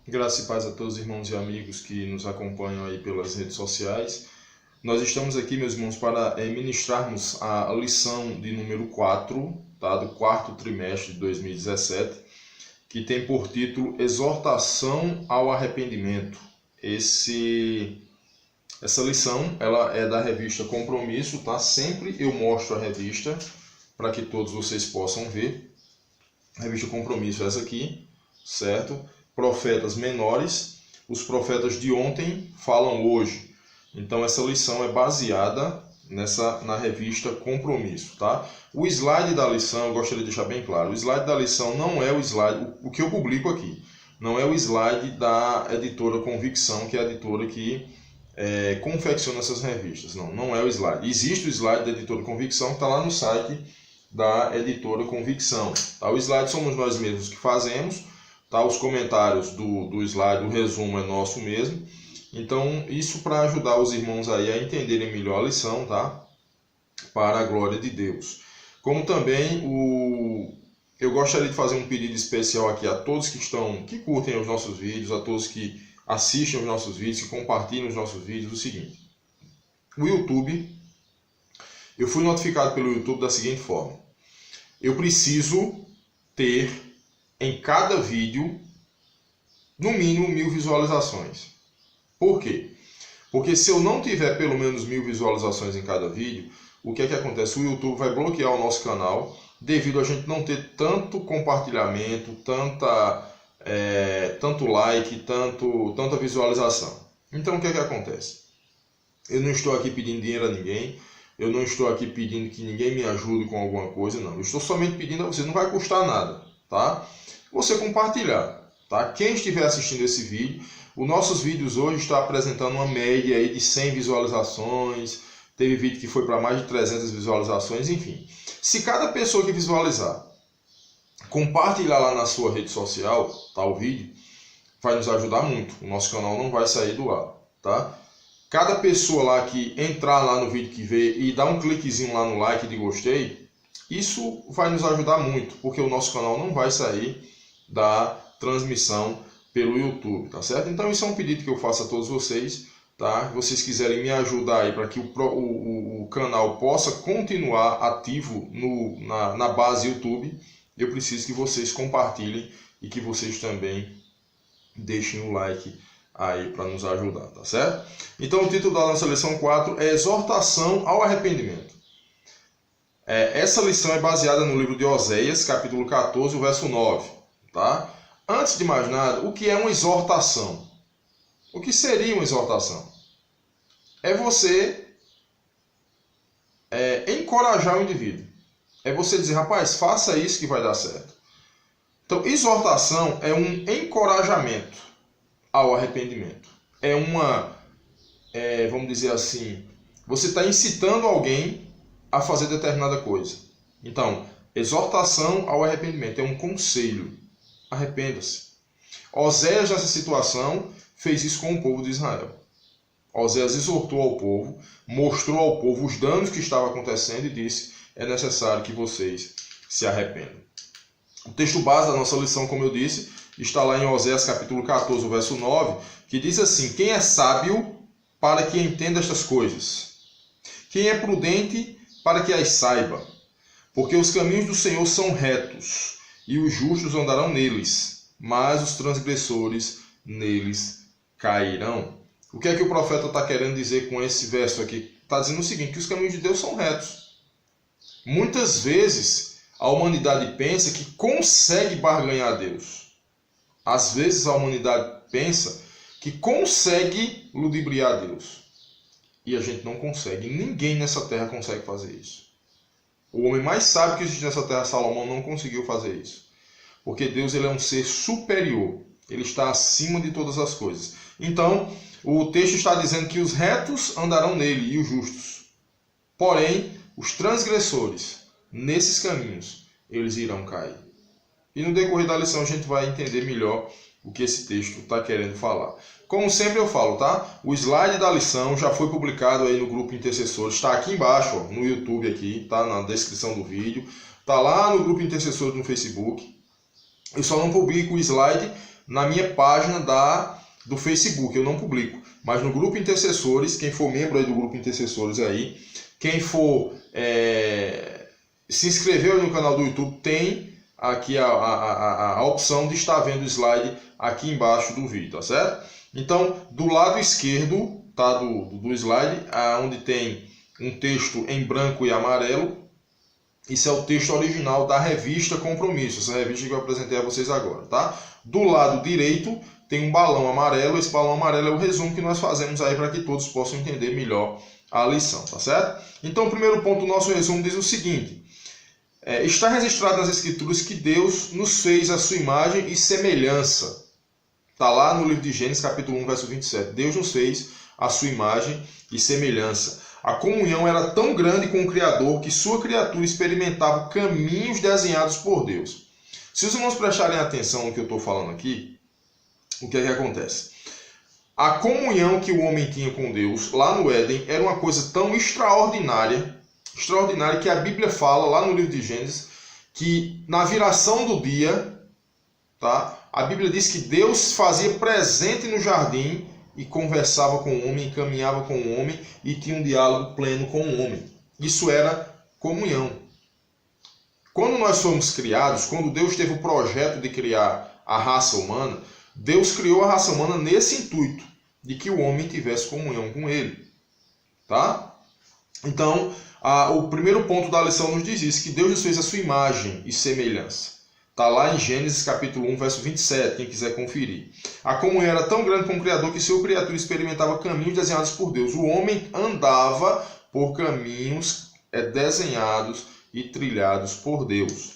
Graça e paz a todos os irmãos e amigos que nos acompanham aí pelas redes sociais. Nós estamos aqui, meus irmãos, para ministrarmos a lição de número 4, tá, do quarto trimestre de 2017, que tem por título Exortação ao Arrependimento. Essa lição ela é da revista Compromisso, tá? Sempre eu mostro a revista para que todos vocês possam ver. A revista Compromisso é essa aqui, certo? Profetas menores, os profetas de ontem falam hoje. Então essa lição é baseada na revista Compromisso, tá? O slide da lição, eu gostaria de deixar bem claro, o slide da lição não é o slide, o que eu publico aqui, não é o slide da editora Convicção, que é a editora que confecciona essas revistas. Não é o slide. Existe o slide da editora Convicção, que está lá no site da editora Convicção. Tá? O slide somos nós mesmos que fazemos. Tá? Os comentários do slide, o resumo é nosso mesmo. Então, isso para ajudar os irmãos aí a entenderem melhor a lição, tá? Para a glória de Deus. Como também eu gostaria de fazer um pedido especial aqui a todos que curtem os nossos vídeos, a todos que assistem os nossos vídeos, que compartilham os nossos vídeos, o seguinte. O YouTube, eu fui notificado pelo YouTube da seguinte forma. Eu preciso ter em cada vídeo, no mínimo 1000 visualizações. Por quê? Porque se eu não tiver pelo menos 1000 visualizações em cada vídeo, o que é que acontece? O YouTube vai bloquear o nosso canal devido a gente não ter tanto compartilhamento, tanto like, tanta visualização. Então o que é que acontece? Eu não estou aqui pedindo dinheiro a ninguém, eu não estou aqui pedindo que ninguém me ajude com alguma coisa, não. Eu estou somente pedindo a vocês, não vai custar nada, tá? Você compartilhar, tá? Quem estiver assistindo esse vídeo, os nossos vídeos hoje estão apresentando uma média aí de 100 visualizações, teve vídeo que foi para mais de 300 visualizações, enfim. Se cada pessoa que visualizar, compartilhar lá na sua rede social, tá, o vídeo, vai nos ajudar muito. O nosso canal não vai sair do ar, tá? Cada pessoa lá que entrar lá no vídeo que vê e dar um cliquezinho lá no like de gostei, isso vai nos ajudar muito, porque o nosso canal não vai sair da transmissão pelo YouTube, tá certo? Então isso é um pedido que eu faço a todos vocês, tá? Se vocês quiserem me ajudar aí para que o canal possa continuar ativo na base YouTube, eu preciso que vocês compartilhem e que vocês também deixem o like aí para nos ajudar, tá certo? Então o título da nossa lição 4 é Exortação ao Arrependimento. Essa lição é baseada no livro de Oséias, capítulo 14, verso 9. Tá? Antes de mais nada, o que é uma exortação? O que seria uma exortação? É você encorajar o indivíduo. É você dizer, rapaz, faça isso que vai dar certo. Então, exortação é um encorajamento ao arrependimento. Vamos dizer assim, você está incitando alguém a fazer determinada coisa. Então, exortação ao arrependimento é um conselho. Arrependa-se. Oséias, nessa situação, fez isso com o povo de Israel. Oséias exortou ao povo, mostrou ao povo os danos que estavam acontecendo e disse, é necessário que vocês se arrependam. O texto base da nossa lição, como eu disse, está lá em Oséias capítulo 14, verso 9, que diz assim, quem é sábio para que entenda estas coisas? Quem é prudente para que as saiba? Porque os caminhos do Senhor são retos, e os justos andarão neles, mas os transgressores neles cairão. O que é que o profeta está querendo dizer com esse verso aqui? Está dizendo o seguinte, que os caminhos de Deus são retos. Muitas vezes a humanidade pensa que consegue barganhar a Deus. Às vezes a humanidade pensa que consegue ludibriar a Deus. E a gente não consegue. Ninguém nessa terra consegue fazer isso. O homem mais sábio que existe nessa terra, Salomão, não conseguiu fazer isso. Porque Deus ele é um ser superior. Ele está acima de todas as coisas. Então, o texto está dizendo que os retos andarão nele e os justos. Porém, os transgressores, nesses caminhos, eles irão cair. E no decorrer da lição a gente vai entender melhor o que esse texto está querendo falar. Como sempre eu falo, tá? O slide da lição já foi publicado aí no grupo Intercessores. Está aqui embaixo, ó, no YouTube aqui, tá? Na descrição do vídeo. Está lá no grupo Intercessores no Facebook. Eu só não publico o slide na minha página do Facebook, eu não publico. Mas no grupo Intercessores, quem for membro aí do grupo Intercessores aí, quem for se inscrever no canal do YouTube, tem aqui a opção de estar vendo o slide aqui embaixo do vídeo, tá certo? Então, do lado esquerdo, tá, do slide, onde tem um texto em branco e amarelo, isso é o texto original da revista Compromisso, essa revista que eu apresentei a vocês agora, tá? Do lado direito tem um balão amarelo, esse balão amarelo é o resumo que nós fazemos aí para que todos possam entender melhor a lição, tá certo? Então, o primeiro ponto do nosso resumo diz o seguinte: está registrado nas Escrituras que Deus nos fez a sua imagem e semelhança. Está lá no livro de Gênesis, capítulo 1, verso 27. Deus nos fez a sua imagem e semelhança. A comunhão era tão grande com o Criador que sua criatura experimentava caminhos desenhados por Deus. Se os irmãos prestarem atenção no que eu estou falando aqui, o que é que acontece? A comunhão que o homem tinha com Deus lá no Éden era uma coisa tão extraordinária que a Bíblia fala lá no livro de Gênesis que na viração do dia, tá? A Bíblia diz que Deus fazia presente no jardim e conversava com o homem, caminhava com o homem e tinha um diálogo pleno com o homem. Isso era comunhão. Quando nós fomos criados, quando Deus teve o projeto de criar a raça humana, Deus criou a raça humana nesse intuito, de que o homem tivesse comunhão com ele. Tá? Então, o primeiro ponto da lição nos diz isso, que Deus nos fez a sua imagem e semelhança. Está lá em Gênesis capítulo 1, verso 27, quem quiser conferir. A comunhão era tão grande com o Criador que sua criatura experimentava caminhos desenhados por Deus. O homem andava por caminhos desenhados e trilhados por Deus.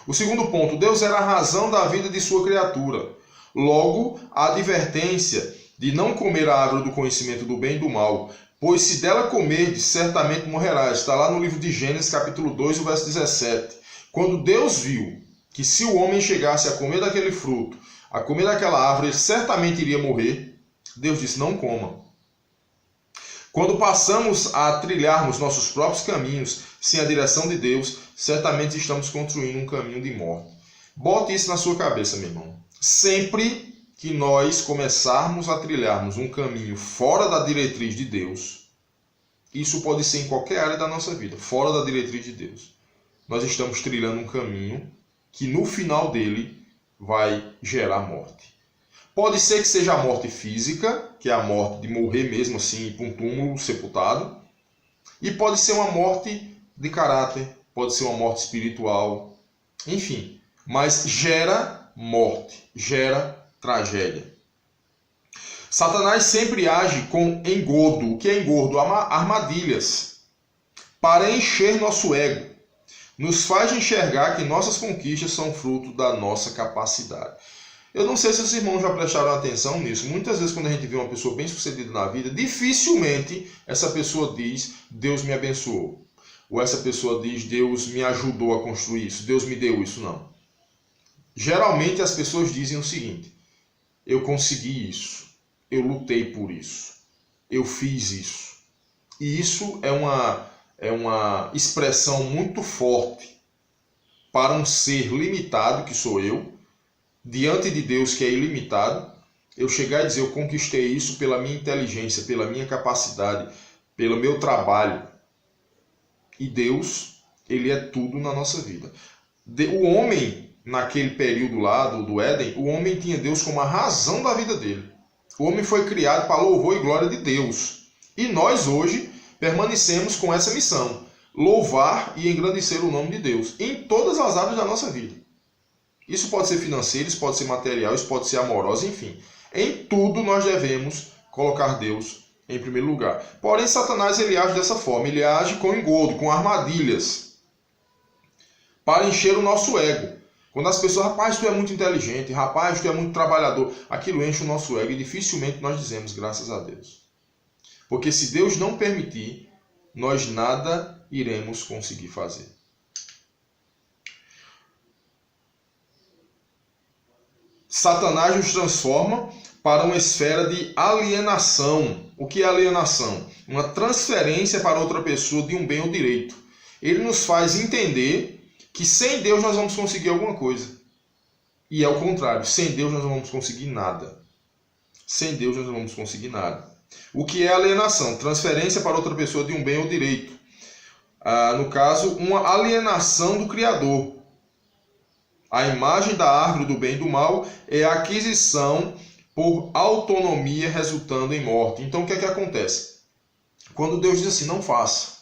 O segundo ponto, Deus era a razão da vida de sua criatura. Logo, a advertência de não comer a árvore do conhecimento do bem e do mal, pois se dela comerdes, certamente morrerás. Está lá no livro de Gênesis capítulo 2, o verso 17. Quando Deus viu que se o homem chegasse a comer daquele fruto, a comer daquela árvore, ele certamente iria morrer, Deus disse, não coma. Quando passamos a trilharmos nossos próprios caminhos, sem a direção de Deus, certamente estamos construindo um caminho de morte. Bote isso na sua cabeça, meu irmão. Sempre que nós começarmos a trilharmos um caminho fora da diretriz de Deus, isso pode ser em qualquer área da nossa vida, fora da diretriz de Deus, nós estamos trilhando um caminho que no final dele vai gerar morte. Pode ser que seja a morte física, que é a morte de morrer mesmo assim, ir para um túmulo sepultado. E pode ser uma morte de caráter, pode ser uma morte espiritual, enfim. Mas gera morte, gera tragédia. Satanás sempre age com engodo. O que é engodo? Armadilhas. Para encher nosso ego. Nos faz enxergar que nossas conquistas são fruto da nossa capacidade. Eu não sei se os irmãos já prestaram atenção nisso. Muitas vezes quando a gente vê uma pessoa bem-sucedida na vida, dificilmente essa pessoa diz, Deus me abençoou. Ou essa pessoa diz, Deus me ajudou a construir isso, Deus me deu isso. Não. Geralmente as pessoas dizem o seguinte, eu consegui isso, eu lutei por isso, eu fiz isso. E isso é uma expressão muito forte para um ser limitado, que sou eu, diante de Deus que é ilimitado, eu chegar e dizer, eu conquistei isso pela minha inteligência, pela minha capacidade, pelo meu trabalho. E Deus, ele é tudo na nossa vida. O homem, naquele período lá do Éden, o homem tinha Deus como a razão da vida dele. O homem foi criado para louvor e glória de Deus. E nós hoje permanecemos com essa missão, louvar e engrandecer o nome de Deus em todas as áreas da nossa vida. Isso pode ser financeiro, isso pode ser material, isso pode ser amoroso, enfim. Em tudo nós devemos colocar Deus em primeiro lugar. Porém, Satanás ele age dessa forma, ele age com engodo, com armadilhas, para encher o nosso ego. Quando as pessoas, rapaz, tu é muito inteligente, rapaz, tu é muito trabalhador, aquilo enche o nosso ego e dificilmente nós dizemos graças a Deus. Porque se Deus não permitir, nós nada iremos conseguir fazer. Satanás nos transforma para uma esfera de alienação. O que é alienação? Uma transferência para outra pessoa de um bem ou direito. Ele nos faz entender que sem Deus nós vamos conseguir alguma coisa. E é o contrário. Sem Deus nós não vamos conseguir nada. Sem Deus nós não vamos conseguir nada. O que é alienação? Transferência para outra pessoa de um bem ou direito. No caso, uma alienação do Criador. A imagem da árvore do bem e do mal é a aquisição por autonomia resultando em morte. Então o que é que acontece? Quando Deus diz assim, não faça.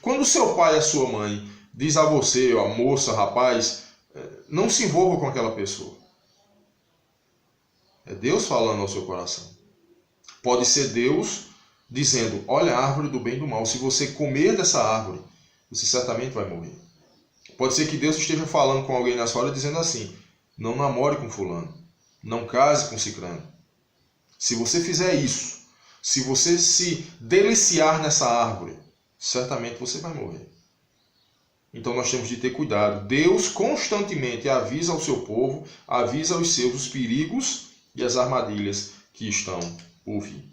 Quando seu pai e a sua mãe diz a você, a moça, rapaz, não se envolva com aquela pessoa. É Deus falando ao seu coração. Pode ser Deus dizendo, olha a árvore do bem e do mal. Se você comer dessa árvore, você certamente vai morrer. Pode ser que Deus esteja falando com alguém nessa hora dizendo assim, não namore com fulano, não case com cicrano. Se você fizer isso, se você se deliciar nessa árvore, certamente você vai morrer. Então nós temos de ter cuidado. Deus constantemente avisa ao seu povo, avisa aos seus os perigos e as armadilhas que estão por vir.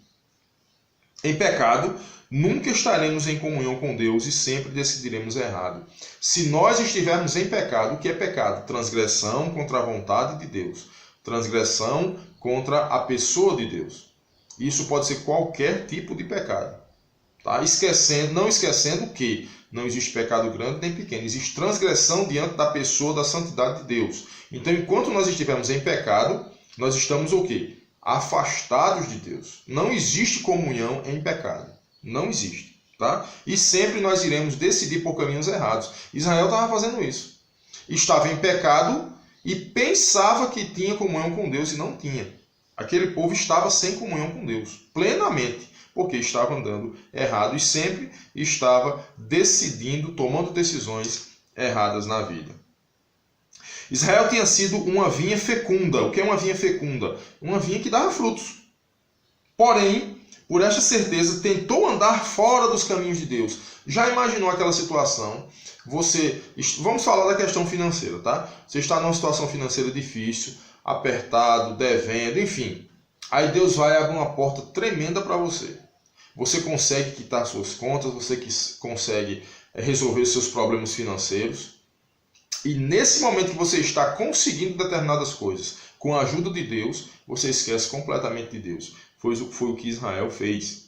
Em pecado, nunca estaremos em comunhão com Deus e sempre decidiremos errado. Se nós estivermos em pecado, o que é pecado? Transgressão contra a vontade de Deus. Transgressão contra a pessoa de Deus. Isso pode ser qualquer tipo de pecado. Tá? Não esquecendo que não existe pecado grande nem pequeno. Existe transgressão diante da pessoa da santidade de Deus. Então, enquanto nós estivermos em pecado, nós estamos o quê? Afastados de Deus. Não existe comunhão em pecado. Não existe. Tá? E sempre nós iremos decidir por caminhos errados. Israel estava fazendo isso. Estava em pecado e pensava que tinha comunhão com Deus e não tinha. Aquele povo estava sem comunhão com Deus, plenamente, porque estava andando errado e sempre estava decidindo, tomando decisões erradas na vida. Israel tinha sido uma vinha fecunda. O que é uma vinha fecunda? Uma vinha que dava frutos. Porém, por esta certeza, tentou andar fora dos caminhos de Deus. Já imaginou aquela situação? Vamos falar da questão financeira, tá? Você está numa situação financeira difícil, apertado, devendo, enfim. Aí Deus vai abrir uma porta tremenda para você. Você consegue quitar suas contas, você consegue resolver seus problemas financeiros. E nesse momento que você está conseguindo determinadas coisas, com a ajuda de Deus, você esquece completamente de Deus. Foi o que Israel fez.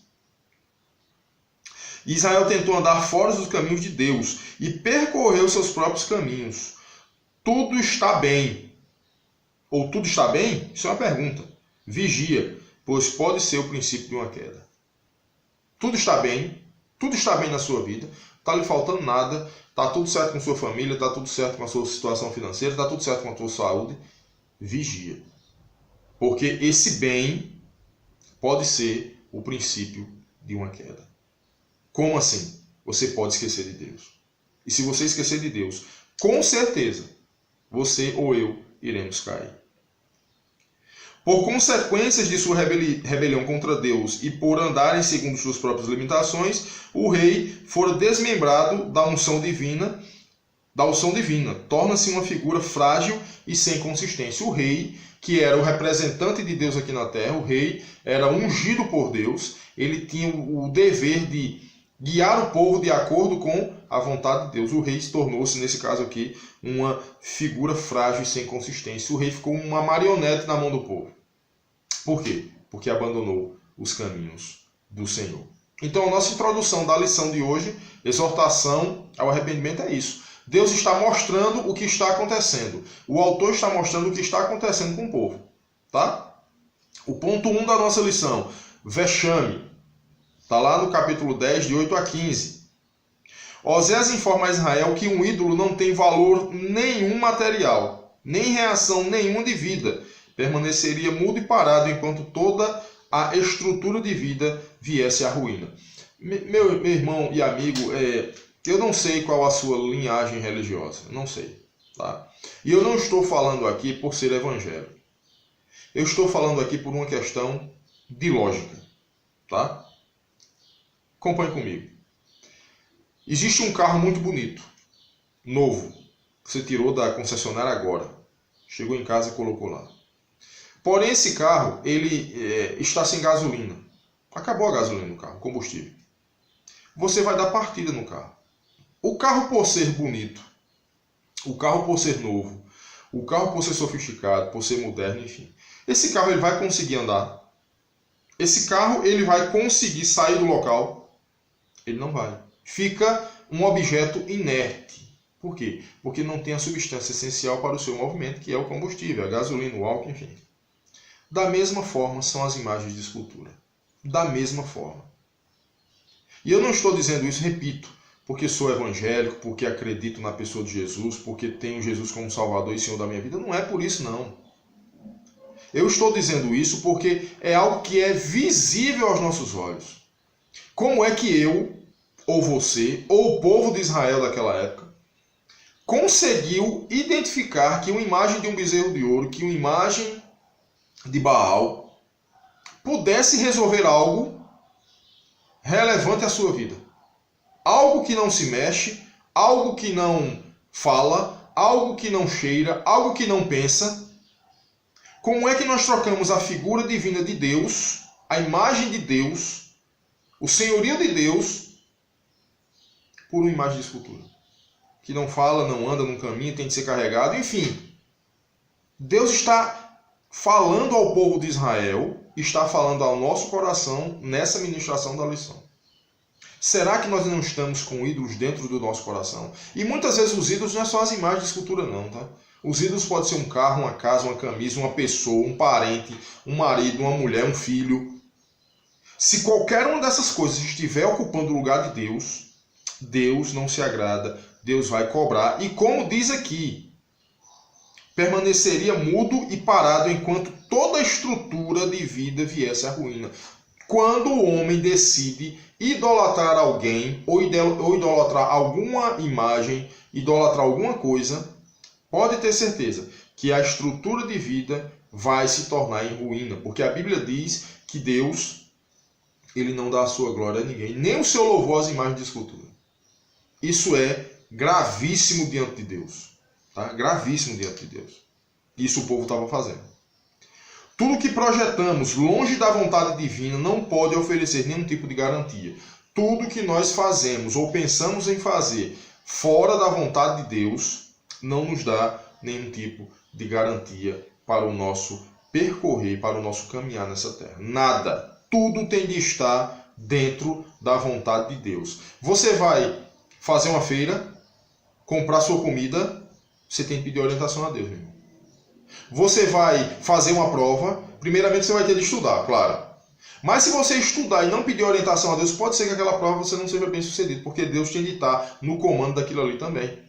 Israel tentou andar fora dos caminhos de Deus e percorreu seus próprios caminhos. Tudo está bem. Ou tudo está bem? Isso é uma pergunta. Vigia, pois pode ser o princípio de uma queda. Tudo está bem na sua vida, está lhe faltando nada, está tudo certo com sua família, está tudo certo com a sua situação financeira, está tudo certo com a sua saúde. Vigia. Porque esse bem pode ser o princípio de uma queda. Como assim? Você pode esquecer de Deus. E se você esquecer de Deus, com certeza, você ou eu iremos cair. Por consequências de sua rebelião contra Deus e por andarem segundo suas próprias limitações, o rei fora desmembrado da unção divina. Torna-se uma figura frágil e sem consistência. O rei, que era o representante de Deus aqui na terra, o rei era ungido por Deus, ele tinha o dever de guiar o povo de acordo com a vontade de Deus. O rei tornou-se, nesse caso aqui, uma figura frágil e sem consistência. O rei ficou uma marionete na mão do povo. Por quê? Porque abandonou os caminhos do Senhor. Então, a nossa introdução da lição de hoje, exortação ao arrependimento, é isso. Deus está mostrando o que está acontecendo. O autor está mostrando o que está acontecendo com o povo. Tá? O ponto 1 da nossa lição, vexame. Está lá no capítulo 10, de 8 a 15. Osés informa a Israel que um ídolo não tem valor nenhum material, nem reação nenhuma de vida. Permaneceria mudo e parado enquanto toda a estrutura de vida viesse à ruína. Meu irmão e amigo, eu não sei qual a sua linhagem religiosa, não sei. Tá? E eu não estou falando aqui por ser evangélico. Eu estou falando aqui por uma questão de lógica. Tá? Acompanhe comigo. Existe um carro muito bonito, novo, que você tirou da concessionária agora. Chegou em casa e colocou lá. Porém, esse carro ele está sem gasolina. Acabou a gasolina no carro, combustível. Você vai dar partida no carro. O carro, por ser bonito, o carro, por ser novo, O carro, por ser sofisticado, por ser moderno, enfim. Esse carro ele vai conseguir andar? Esse carro ele vai conseguir sair do local? Ele não vai. Fica um objeto inerte. Por quê? Porque não tem a substância essencial para o seu movimento, que é o combustível, a gasolina, o álcool, enfim. Da mesma forma são as imagens de escultura. Da mesma forma. E eu não estou dizendo isso, repito, porque sou evangélico, porque acredito na pessoa de Jesus, porque tenho Jesus como Salvador e Senhor da minha vida. Não é por isso, não. Eu estou dizendo isso porque é algo que é visível aos nossos olhos. Como é que eu, ou você, ou o povo de Israel daquela época, conseguiu identificar que uma imagem de um bezerro de ouro, que uma imagem de Baal, pudesse resolver algo relevante à sua vida? Algo que não se mexe, algo que não fala, algo que não cheira, algo que não pensa. Como é que nós trocamos a figura divina de Deus, a imagem de Deus, o senhorio de Deus, por uma imagem de escultura? Que não fala, não anda, não caminha, tem de ser carregado, enfim. Deus está falando ao povo de Israel, está falando ao nosso coração nessa ministração da lição. Será que nós não estamos com ídolos dentro do nosso coração? E muitas vezes os ídolos não é só as imagens de escultura não, tá? Os ídolos podem ser um carro, uma casa, uma camisa, uma pessoa, um parente, um marido, uma mulher, um filho. Se qualquer uma dessas coisas estiver ocupando o lugar de Deus, Deus não se agrada, Deus vai cobrar. E como diz aqui, permaneceria mudo e parado enquanto toda a estrutura de vida viesse à ruína. Quando o homem decide idolatrar alguém ou idolatrar alguma imagem, idolatrar alguma coisa, pode ter certeza que a estrutura de vida vai se tornar em ruína, porque a Bíblia diz que Deus, ele não dá a sua glória a ninguém, nem o seu louvor às imagens de escultura. Isso é gravíssimo diante de Deus, tá? Gravíssimo diante de Deus. Isso o povo estava fazendo. Tudo que projetamos longe da vontade divina não pode oferecer nenhum tipo de garantia. Tudo que nós fazemos ou pensamos em fazer fora da vontade de Deus não nos dá nenhum tipo de garantia para o nosso percorrer, para o nosso caminhar nessa terra. Nada. Tudo tem de estar dentro da vontade de Deus. Você vai fazer uma feira, comprar sua comida, você tem que pedir orientação a Deus, meu irmão. Você vai fazer uma prova, primeiramente você vai ter de estudar, claro. Mas se você estudar e não pedir orientação a Deus, pode ser que aquela prova você não seja bem sucedido, porque Deus tem de estar no comando daquilo ali também.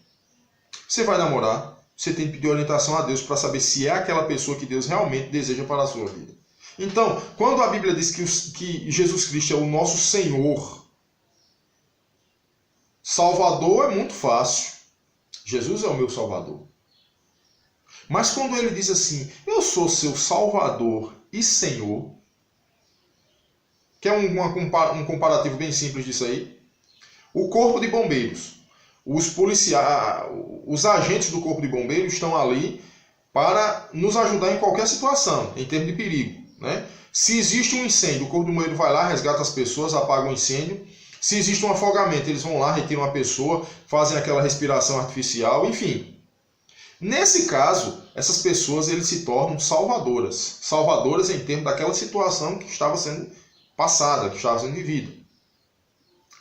Você vai namorar, você tem que pedir orientação a Deus para saber se é aquela pessoa que Deus realmente deseja para a sua vida. Então, quando a Bíblia diz que Jesus Cristo é o nosso Senhor, Salvador é muito fácil. Jesus é o meu Salvador. Mas quando ele diz assim, eu sou seu Salvador e Senhor, que é um comparativo bem simples disso aí, o corpo de bombeiros, os policiais, os agentes do corpo de bombeiros estão ali para nos ajudar em qualquer situação, em termos de perigo, né? Se existe um incêndio, o corpo de bombeiro vai lá, resgata as pessoas, apaga o incêndio. Se existe um afogamento, eles vão lá, retiram a pessoa, fazem aquela respiração artificial, enfim. Nesse caso, essas pessoas eles se tornam salvadoras. Salvadoras em termos daquela situação que estava sendo passada, que estava sendo vivida.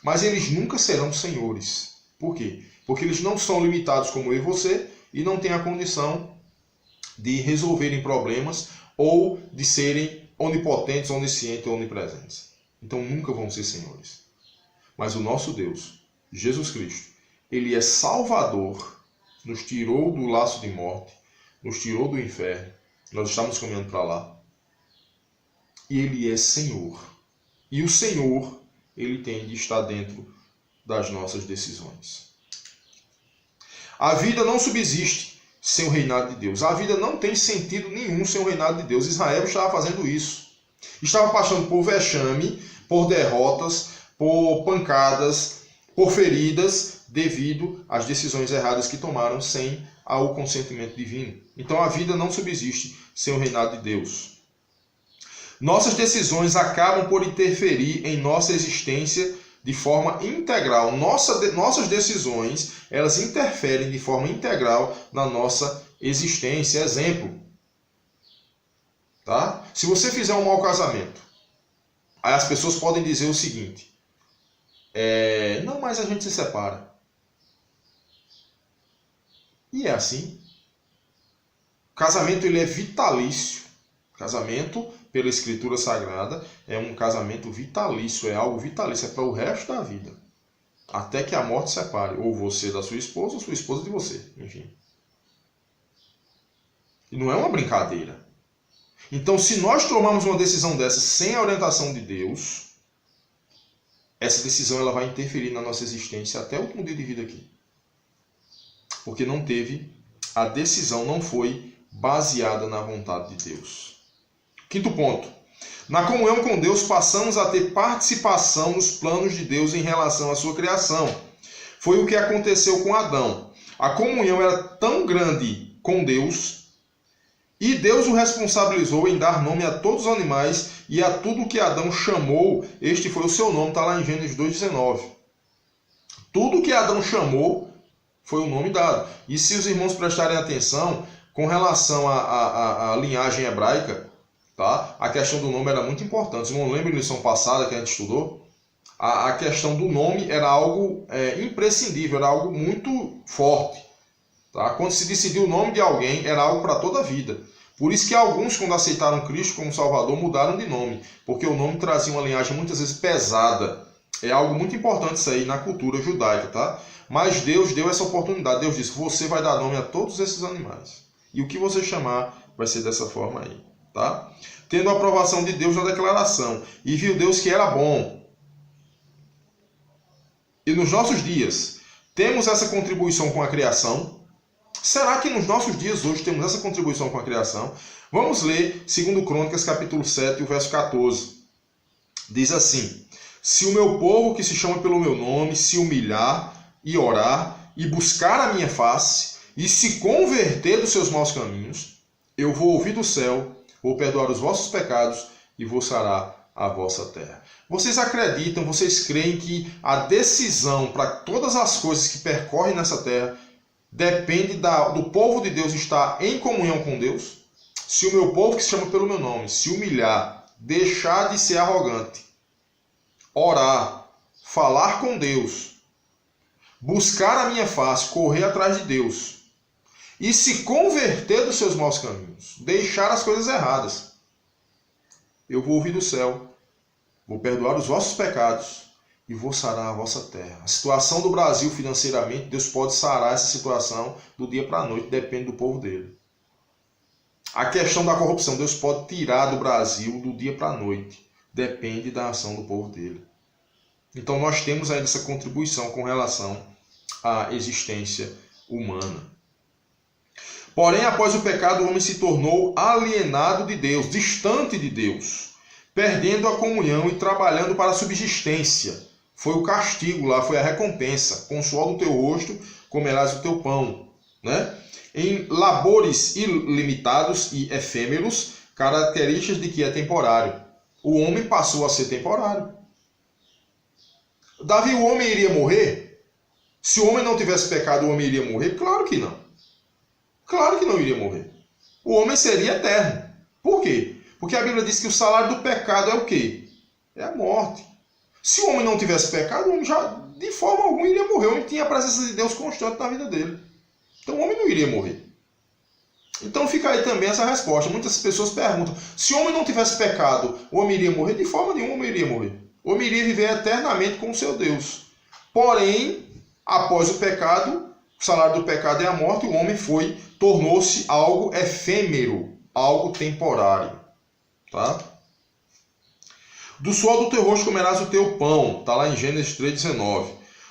Mas eles nunca serão senhores. Por quê? Porque eles não são limitados como eu e você e não têm a condição de resolverem problemas ou de serem onipotentes, oniscientes ou onipresentes. Então nunca vão ser senhores. Mas o nosso Deus, Jesus Cristo, ele é Salvador, nos tirou do laço de morte, nos tirou do inferno, nós estamos caminhando para lá. E ele é Senhor. E o Senhor, ele tem de estar dentro das nossas decisões. A vida não subsiste sem o reinado de Deus. A vida não tem sentido nenhum sem o reinado de Deus. Israel estava fazendo isso. Estava passando por vexame, por derrotas, por pancadas, por feridas, devido às decisões erradas que tomaram sem o consentimento divino. Então a vida não subsiste sem o reinado de Deus. Nossas decisões acabam por interferir em nossa existência de forma integral. Nossas decisões, elas interferem de forma integral na nossa existência, exemplo. Tá? Se você fizer um mau casamento, aí as pessoas podem dizer o seguinte: não, mas a gente se separa. E é assim. O casamento ele é vitalício. Casamento, pela Escritura Sagrada, é um casamento vitalício, é algo vitalício, é para o resto da vida. Até que a morte separe, ou você da sua esposa, ou sua esposa de você, enfim. E não é uma brincadeira. Então, se nós tomarmos uma decisão dessa sem a orientação de Deus, essa decisão ela vai interferir na nossa existência até o último dia de vida aqui. Porque não teve, a decisão não foi baseada na vontade de Deus. Quinto ponto. Na comunhão com Deus, passamos a ter participação nos planos de Deus em relação à sua criação. Foi o que aconteceu com Adão. A comunhão era tão grande com Deus, e Deus o responsabilizou em dar nome a todos os animais e a tudo que Adão chamou, este foi o seu nome, está lá em Gênesis 2,19. Tudo que Adão chamou foi o nome dado. E se os irmãos prestarem atenção, com relação à linhagem hebraica, tá? A questão do nome era muito importante. Os irmãos lembram da lição passada que a gente estudou? A questão do nome era algo imprescindível, era algo muito forte. Tá? Quando se decidiu o nome de alguém, era algo para toda a vida. Por isso que alguns, quando aceitaram Cristo como Salvador, mudaram de nome. Porque o nome trazia uma linhagem muitas vezes pesada. É algo muito importante isso aí na cultura judaica. Tá? Mas Deus deu essa oportunidade. Deus disse, você vai dar nome a todos esses animais. E o que você chamar vai ser dessa forma aí. Tá? Tendo a aprovação de Deus na declaração. E viu Deus que era bom. E nos nossos dias, temos essa contribuição com a criação. Será que nos nossos dias hoje temos essa contribuição com a criação? Vamos ler 2 Crônicas, capítulo 7, o verso 14. Diz assim: se o meu povo que se chama pelo meu nome se humilhar e orar e buscar a minha face e se converter dos seus maus caminhos, eu vou ouvir do céu, vou perdoar os vossos pecados e vou sarar a vossa terra. Vocês acreditam, vocês creem que a decisão para todas as coisas que percorrem nessa terra depende do povo de Deus estar em comunhão com Deus? Se o meu povo que se chama pelo meu nome se humilhar, deixar de ser arrogante, orar, falar com Deus, buscar a minha face, correr atrás de Deus e se converter dos seus maus caminhos, deixar as coisas erradas, eu vou ouvir do céu, vou perdoar os vossos pecados e vou sarar a vossa terra. A situação do Brasil financeiramente, Deus pode sarar essa situação do dia para a noite, depende do povo dele. A questão da corrupção, Deus pode tirar do Brasil do dia para a noite, depende da ação do povo dele. Então nós temos ainda essa contribuição com relação à existência humana. Porém, após o pecado, o homem se tornou alienado de Deus, distante de Deus, perdendo a comunhão e trabalhando para a subsistência. Foi o castigo lá, foi a recompensa. Com o suor do teu rosto comerás o teu pão. Né? Em labores ilimitados e efêmeros, características de que é temporário. O homem passou a ser temporário. Davi, o homem iria morrer? Se o homem não tivesse pecado, o homem iria morrer? Claro que não. Claro que não iria morrer. O homem seria eterno. Por quê? Porque a Bíblia diz que o salário do pecado é o quê? É a morte. Se o homem não tivesse pecado, o homem já, de forma alguma, iria morrer. O homem tinha a presença de Deus constante na vida dele. Então o homem não iria morrer. Então fica aí também essa resposta. Muitas pessoas perguntam, se o homem não tivesse pecado, o homem iria morrer? De forma nenhuma o homem iria morrer. O homem iria viver eternamente com o seu Deus. Porém, após o pecado, o salário do pecado é a morte, o homem tornou-se algo efêmero, algo temporário. Tá? Do suor do teu rosto comerás o teu pão. Está lá em Gênesis 3,19.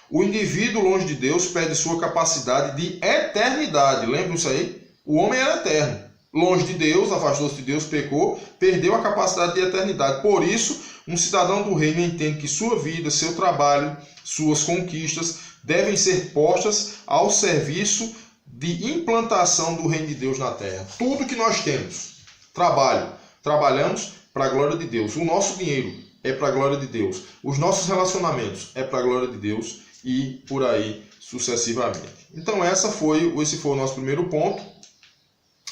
O indivíduo longe de Deus perde sua capacidade de eternidade. Lembra isso aí? O homem era eterno. Longe de Deus, afastou-se de Deus, pecou, perdeu a capacidade de eternidade. Por isso, um cidadão do reino entende que sua vida, seu trabalho, suas conquistas devem ser postas ao serviço de implantação do reino de Deus na terra. Tudo que nós temos, trabalhamos para a glória de Deus. O nosso dinheiro é para a glória de Deus. Os nossos relacionamentos é para a glória de Deus e por aí sucessivamente. Então esse foi o nosso primeiro ponto.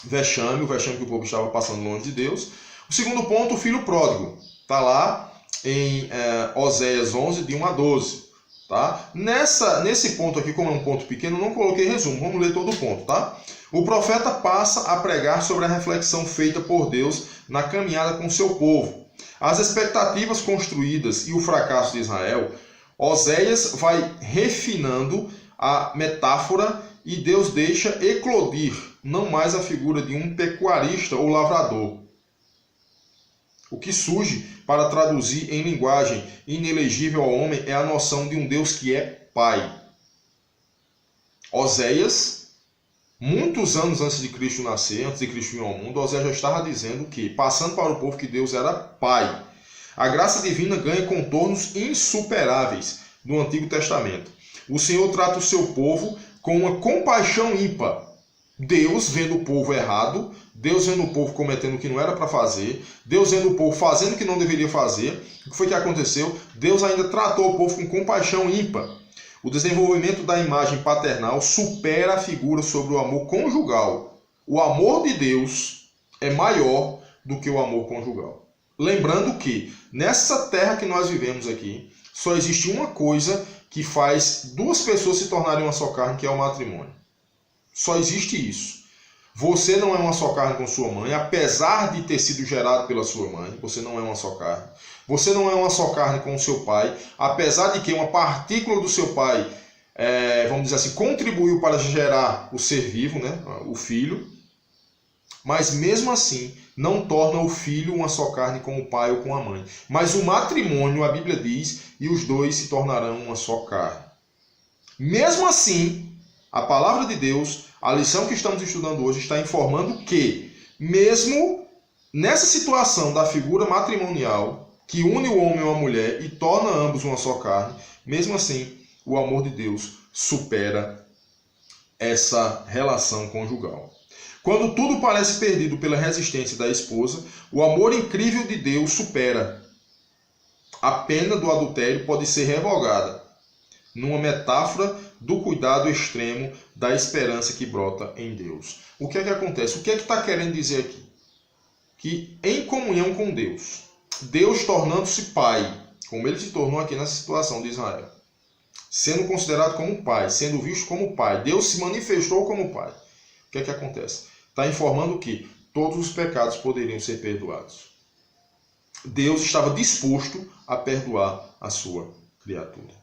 vexame, o vexame que o povo estava passando longe de Deus. O segundo ponto, o filho pródigo. Está lá em Oséias 11, de 1 a 12. Tá? Nesse ponto aqui, como é um ponto pequeno, não coloquei resumo. Vamos ler todo o ponto. Tá? O profeta passa a pregar sobre a reflexão feita por Deus na caminhada com o seu povo. As expectativas construídas e o fracasso de Israel. Oséias vai refinando a metáfora e Deus deixa eclodir não mais a figura de um pecuarista ou lavrador. O que surge para traduzir em linguagem inelegível ao homem é a noção de um Deus que é Pai. Oséias, muitos anos antes de Cristo nascer, antes de Cristo vir ao mundo, Oséias já estava dizendo que, passando para o povo, que Deus era Pai. A graça divina ganha contornos insuperáveis no Antigo Testamento. O Senhor trata o seu povo com uma compaixão ímpar. Deus vendo o povo errado, Deus vendo o povo cometendo o que não era para fazer, Deus vendo o povo fazendo o que não deveria fazer. O que foi que aconteceu? Deus ainda tratou o povo com compaixão ímpar. O desenvolvimento da imagem paternal supera a figura sobre o amor conjugal. O amor de Deus é maior do que o amor conjugal. Lembrando que nessa terra que nós vivemos aqui, só existe uma coisa que faz duas pessoas se tornarem uma só carne, que é o matrimônio. Só existe isso. Você não é uma só carne com sua mãe, apesar de ter sido gerado pela sua mãe, você não é uma só carne. Você não é uma só carne com o seu pai, apesar de que uma partícula do seu pai, vamos dizer assim, contribuiu para gerar o ser vivo, né? O filho. Mas mesmo assim, não torna o filho uma só carne com o pai ou com a mãe. Mas o matrimônio, a Bíblia diz, e os dois se tornarão uma só carne. Mesmo assim, a palavra de Deus, a lição que estamos estudando hoje, está informando que, mesmo nessa situação da figura matrimonial, que une o homem e a mulher e torna ambos uma só carne, mesmo assim, o amor de Deus supera essa relação conjugal. Quando tudo parece perdido pela resistência da esposa, o amor incrível de Deus supera. A pena do adultério pode ser revogada, numa metáfora do cuidado extremo da esperança que brota em Deus. O que é que acontece? O que é que está querendo dizer aqui? Que em comunhão com Deus, Deus tornando-se Pai, como ele se tornou aqui nessa situação de Israel, sendo considerado como Pai, sendo visto como Pai, Deus se manifestou como Pai. O que é que acontece? Está informando que todos os pecados poderiam ser perdoados. Deus estava disposto a perdoar a sua criatura.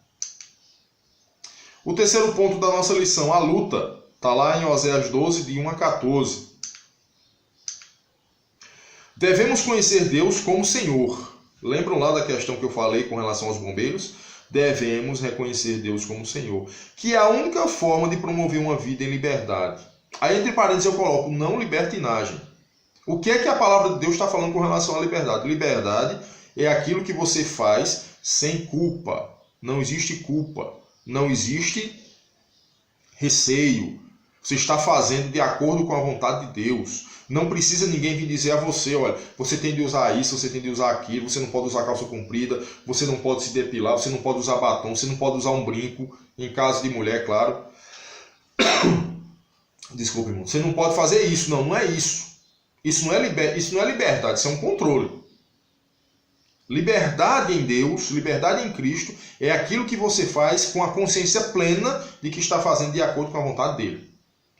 O terceiro ponto da nossa lição, a luta, está lá em Oséias 12, de 1 a 14. Devemos conhecer Deus como Senhor. Lembram lá da questão que eu falei com relação aos bombeiros? Devemos reconhecer Deus como Senhor, que é a única forma de promover uma vida em liberdade. Aí, entre parênteses, eu coloco não libertinagem. O que é que a palavra de Deus está falando com relação à liberdade? Liberdade é aquilo que você faz sem culpa. Não existe culpa. Não existe receio. Você está fazendo de acordo com a vontade de Deus. Não precisa ninguém vir dizer a você, olha, você tem de usar isso, você tem de usar aquilo, você não pode usar calça comprida, você não pode se depilar, você não pode usar batom, você não pode usar um brinco, em caso de mulher, claro. Desculpa, irmão. Você não pode fazer isso. Não, não é isso. Isso não é liberdade, isso é um controle. Liberdade em Deus, liberdade em Cristo, é aquilo que você faz com a consciência plena de que está fazendo de acordo com a vontade dele.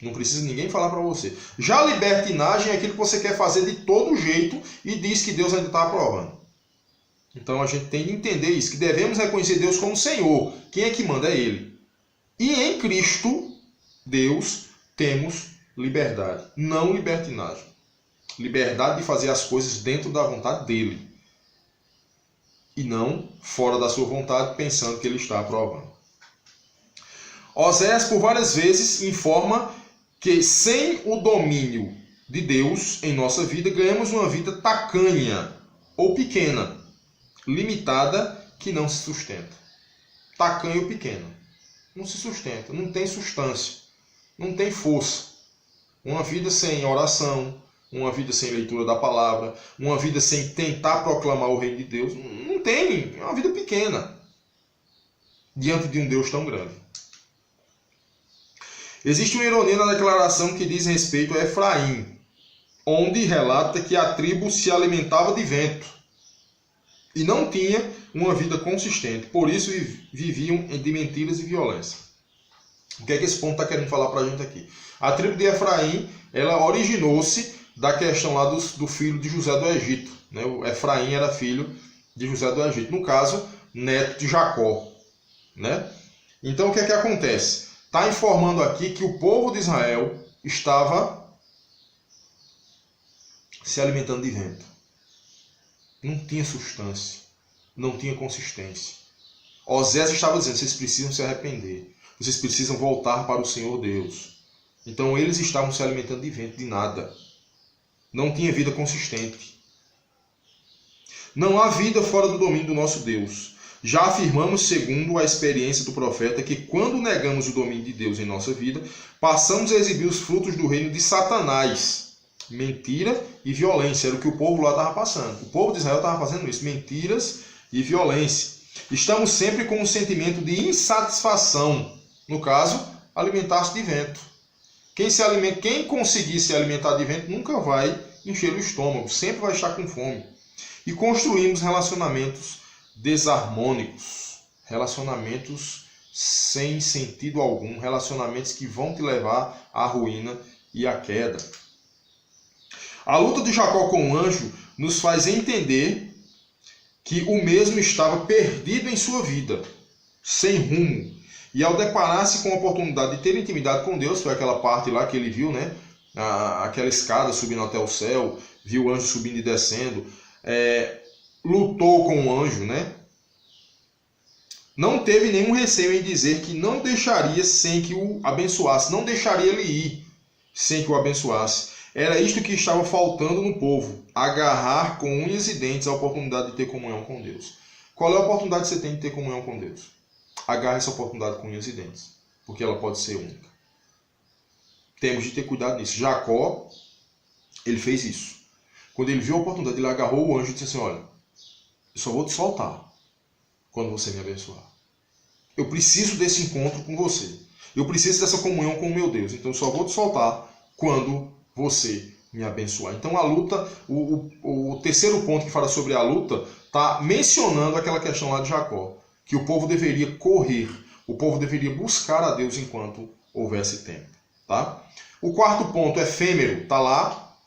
Não precisa ninguém falar para você. Já a libertinagem é aquilo que você quer fazer de todo jeito e diz que Deus ainda está aprovando. Então a gente tem de entender isso, que devemos reconhecer Deus como Senhor. Quem é que manda? É Ele. E em Cristo, Deus, temos liberdade, não libertinagem. Liberdade de fazer as coisas dentro da vontade dele. E não fora da sua vontade, pensando que ele está aprovando. Oséias, por várias vezes, informa que sem o domínio de Deus em nossa vida, ganhamos uma vida tacanha ou pequena, limitada, que não se sustenta. Tacanha ou pequena. Não se sustenta, não tem substância, não tem força. Uma vida sem oração, uma vida sem leitura da palavra, uma vida sem tentar proclamar o reino de Deus, não tem, é uma vida pequena diante de um Deus tão grande. Existe uma ironia na declaração que diz respeito a Efraim. onde relata que a tribo se alimentava de vento e não tinha uma vida consistente. Por isso viviam de mentiras e violência. O que é que esse ponto está querendo falar para a gente aqui? A tribo de Efraim, ela originou-se da questão lá do filho de José do Egito. Né? O Efraim era filho de José do Egito. No caso, neto de Jacó. Né? Então o que é que acontece? Está informando aqui que o povo de Israel estava se alimentando de vento. Não tinha substância, não tinha consistência. Osés estava dizendo, vocês precisam se arrepender, vocês precisam voltar para o Senhor Deus. Então eles estavam se alimentando de vento, de nada. Não tinha vida consistente. Não há vida fora do domínio do nosso Deus. Já afirmamos, segundo a experiência do profeta, que quando negamos o domínio de Deus em nossa vida, passamos a exibir os frutos do reino de Satanás. Mentira e violência, era o que o povo lá estava passando. O povo de Israel estava fazendo isso, mentiras e violência. Estamos sempre com um sentimento de insatisfação. No caso, alimentar-se de vento. Quem conseguir se alimentar de vento nunca vai encher o estômago, sempre vai estar com fome. E construímos relacionamentos desarmônicos, relacionamentos sem sentido algum, relacionamentos que vão te levar à ruína e à queda. A luta de Jacó com o anjo nos faz entender que o mesmo estava perdido em sua vida, sem rumo. E ao deparar-se com a oportunidade de ter intimidade com Deus, foi aquela parte lá que ele viu, né? Aquela escada subindo até o céu, viu o anjo subindo e descendo, lutou com o anjo, né? Não teve nenhum receio em dizer que não deixaria sem que o abençoasse, não deixaria ele ir sem que o abençoasse. Era isto que estava faltando no povo, agarrar com unhas e dentes a oportunidade de ter comunhão com Deus. Qual é a oportunidade que você tem de ter comunhão com Deus? Agarre essa oportunidade com unhas e dentes, porque ela pode ser única. Temos de ter cuidado nisso. Jacó, ele fez isso. Quando ele viu a oportunidade, ele agarrou o anjo e disse assim, olha, eu só vou te soltar quando você me abençoar. Eu preciso desse encontro com você. Eu preciso dessa comunhão com o meu Deus. Então eu só vou te soltar quando você me abençoar. Então a luta, o terceiro ponto que fala sobre a luta, está mencionando aquela questão lá de Jacó. Que o povo deveria correr, o povo deveria buscar a Deus enquanto houvesse tempo. Tá? O quarto ponto, efêmero, está lá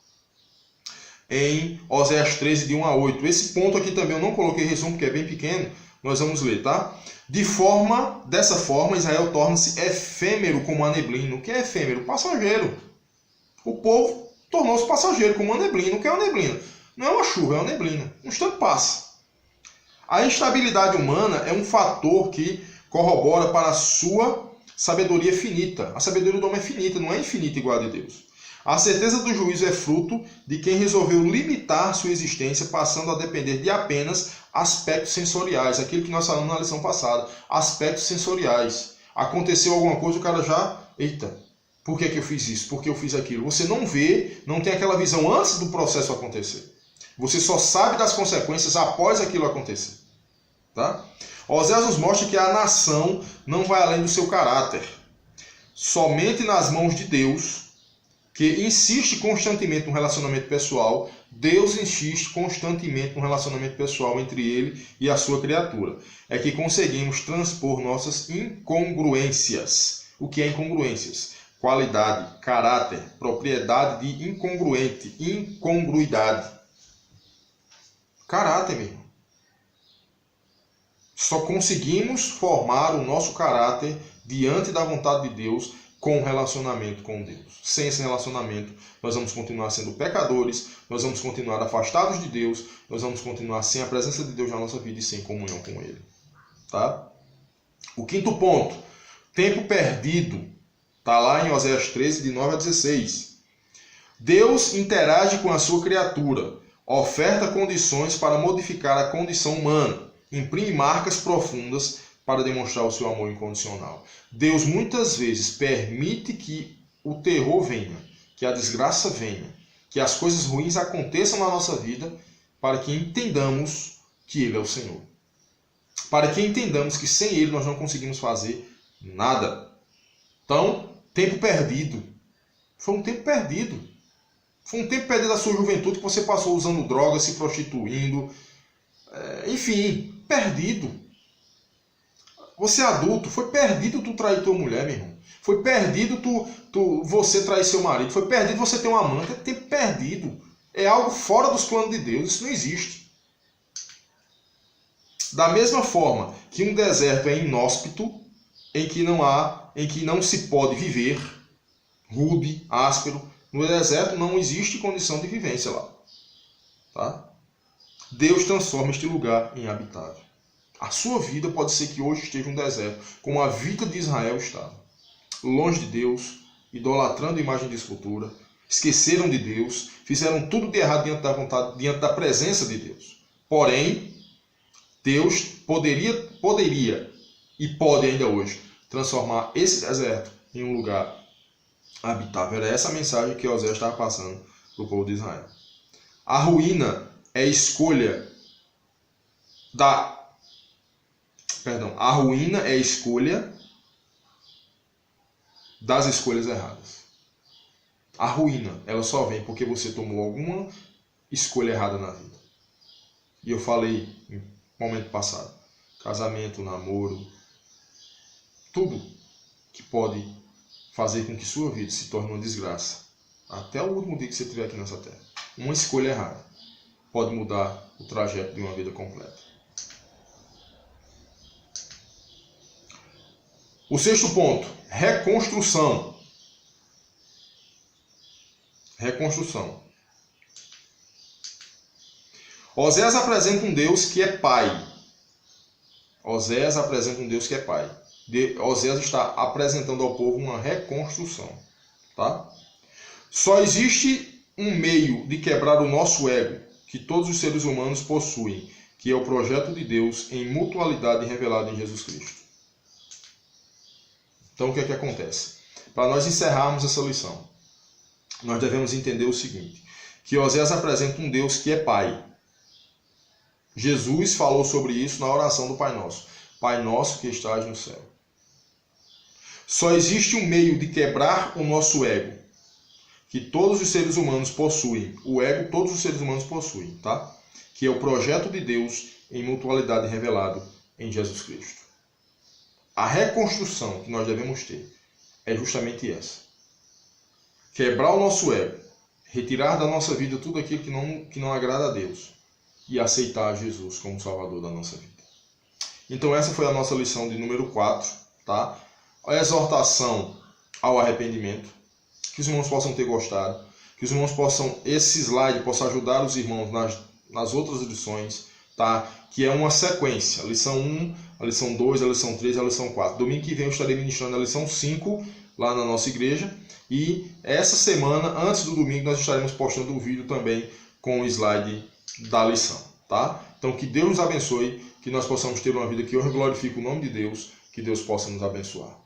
em Oséias 13, de 1 a 8. Esse ponto aqui também eu não coloquei resumo, porque é bem pequeno, nós vamos ler, tá? Dessa forma, Israel torna-se efêmero como a neblina. O que é efêmero? Passageiro. O povo tornou-se passageiro como uma neblina. O que é uma neblina? Não é uma chuva, é uma neblina. Um instante passa. A instabilidade humana é um fator que corrobora para a sua sabedoria finita. A sabedoria do homem é finita, não é infinita igual a de Deus. A certeza do juízo é fruto de quem resolveu limitar sua existência, passando a depender de apenas aspectos sensoriais. Aquilo que nós falamos na lição passada. Aspectos sensoriais. Aconteceu alguma coisa, o cara já... Eita, por que eu fiz isso? Por que eu fiz aquilo? Você não vê, não tem aquela visão antes do processo acontecer. Você só sabe das consequências após aquilo acontecer. Tá? Oséias nos mostra que a nação não vai além do seu caráter. Somente nas mãos de Deus, que insiste constantemente no relacionamento pessoal, Deus insiste constantemente no relacionamento pessoal entre ele e a sua criatura. É que conseguimos transpor nossas incongruências. O que é incongruências? Qualidade, caráter, propriedade de incongruente, incongruidade. Caráter, meu irmão. Só conseguimos formar o nosso caráter diante da vontade de Deus com o relacionamento com Deus. Sem esse relacionamento, nós vamos continuar sendo pecadores, nós vamos continuar afastados de Deus, nós vamos continuar sem a presença de Deus na nossa vida e sem comunhão com Ele. Tá? O quinto ponto, tempo perdido. Está lá em Oséias 13, de 9 a 16. Deus interage com a sua criatura, oferta condições para modificar a condição humana, imprime marcas profundas para demonstrar o seu amor incondicional. Deus muitas vezes permite que o terror venha, que a desgraça venha, que as coisas ruins aconteçam na nossa vida, para que entendamos que Ele é o Senhor. Para que entendamos que sem Ele nós não conseguimos fazer nada. Então, tempo perdido. Foi um tempo perdido. Foi um tempo perdido da sua juventude que você passou usando drogas, se prostituindo, enfim, perdido. Você é adulto, foi perdido tu trair tua mulher, meu irmão. Foi perdido você trair seu marido. Foi perdido você ter um amante. É tempo perdido. É algo fora dos planos de Deus. Isso não existe. Da mesma forma que um deserto é inóspito, em que não se pode viver, rude, áspero, no deserto não existe condição de vivência lá. Tá? Deus transforma este lugar em habitável. A sua vida pode ser que hoje esteja um deserto, como a vida de Israel estava. Longe de Deus, idolatrando imagem de escultura, esqueceram de Deus, fizeram tudo de errado diante da vontade, diante da presença de Deus. Porém, Deus poderia e pode ainda hoje transformar esse deserto em um lugar habitável. Era essa a mensagem que Oséias estava passando para o povo de Israel. A ruína é a escolha a ruína é a escolha das escolhas erradas. A ruína, ela só vem porque você tomou alguma escolha errada na vida. E eu falei no momento passado, casamento, namoro, tudo que pode fazer com que sua vida se torne uma desgraça, até o último dia que você estiver aqui nessa terra. Uma escolha errada pode mudar o trajeto de uma vida completa. O sexto ponto, reconstrução. Reconstrução. Oséias apresenta um Deus que é Pai. Oséias apresenta um Deus que é Pai. Oséias está apresentando ao povo uma reconstrução. Tá? Só existe um meio de quebrar o nosso ego que todos os seres humanos possuem, que é o projeto de Deus em mutualidade revelado em Jesus Cristo. Então o que é que acontece? Para nós encerrarmos essa lição, nós devemos entender o seguinte, que Oséias apresenta um Deus que é Pai. Jesus falou sobre isso na oração do Pai Nosso. Pai Nosso que estás no céu. Só existe um meio de quebrar o nosso ego, que todos os seres humanos possuem. O ego todos os seres humanos possuem, tá? Que é o projeto de Deus em mutualidade revelado em Jesus Cristo. A reconstrução que nós devemos ter é justamente essa. Quebrar o nosso ego, retirar da nossa vida tudo aquilo que não agrada a Deus e aceitar Jesus como Salvador da nossa vida. Então essa foi a nossa lição de número 4, tá? A exortação ao arrependimento. Que os irmãos possam ter gostado, que os irmãos esse slide possa ajudar os irmãos nas outras lições, tá? Que é uma sequência, a lição 1, a lição 2, a lição 3 e a lição 4. Domingo que vem eu estarei ministrando a lição 5 lá na nossa igreja. E essa semana, antes do domingo, nós estaremos postando o vídeo também com o slide da lição. Tá? Então que Deus nos abençoe, que nós possamos ter uma vida que hoje glorifique o nome de Deus, que Deus possa nos abençoar.